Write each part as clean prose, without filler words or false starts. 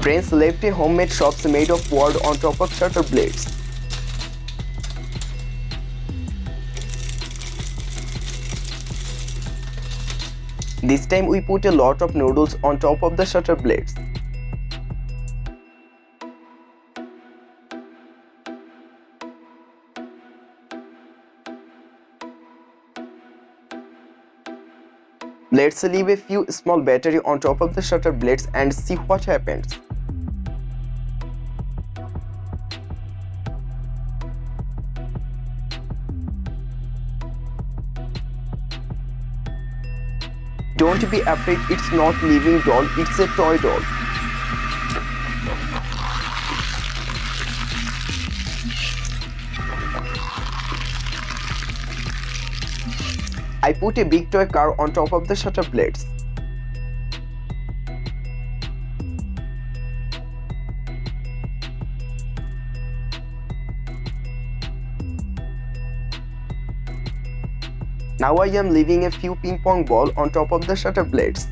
Friends left a homemade shops made of wood on top of shutter blades. This time we put a lot of noodles on top of the shutter blades. Let's leave a few small battery on top of the shutter blades and see what happens. Don't be afraid, it's not living doll, it's a toy doll. I put a big toy car on top of the shutter blades. Now I am leaving a few ping pong balls on top of the shutter blades.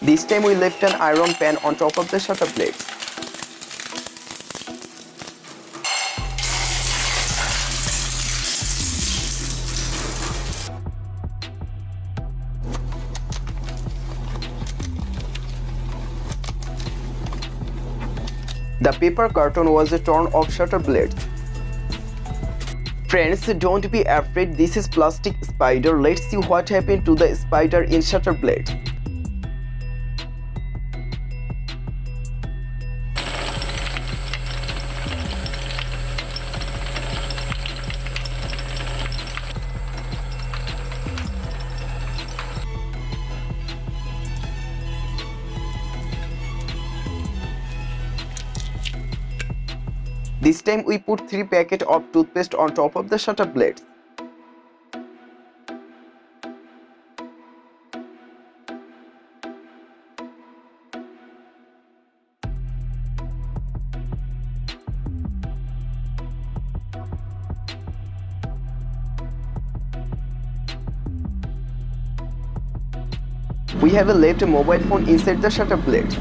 This time we left an iron pan on top of the shutter blades. The paper curtain was torn off shutter blades. Friends, don't be afraid, this is plastic spider. Let's see what happened to the spider in shutter blade. This time we put 3 packets of toothpaste on top of the shutter blades. We have left a mobile phone inside the shutter blade.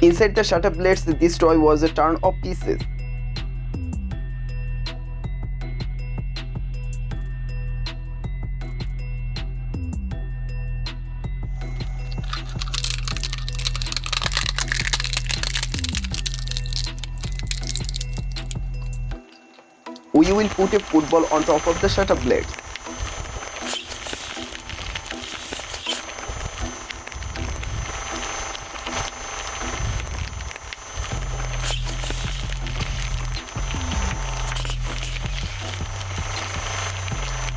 Inside the shutter blades, this toy was a ton of pieces. We will put a football on top of the shutter blades.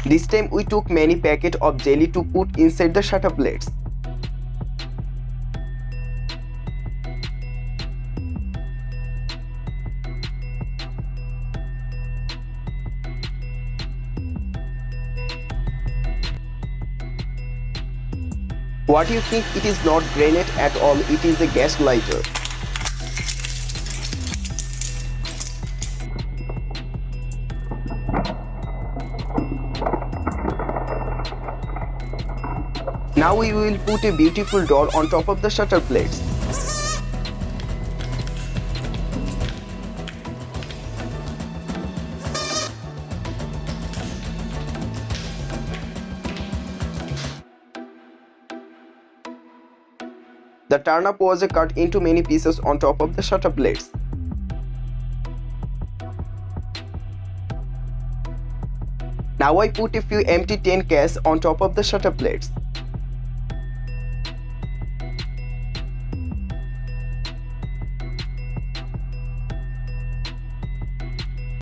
This time we took many packets of jelly to put inside the shutter blades. What do you think? It is not grenade at all, it is a gas lighter. Now we will put a beautiful doll on top of the shutter blades. The turnip was cut into many pieces on top of the shutter blades. Now I put a few empty tin cans on top of the shutter blades.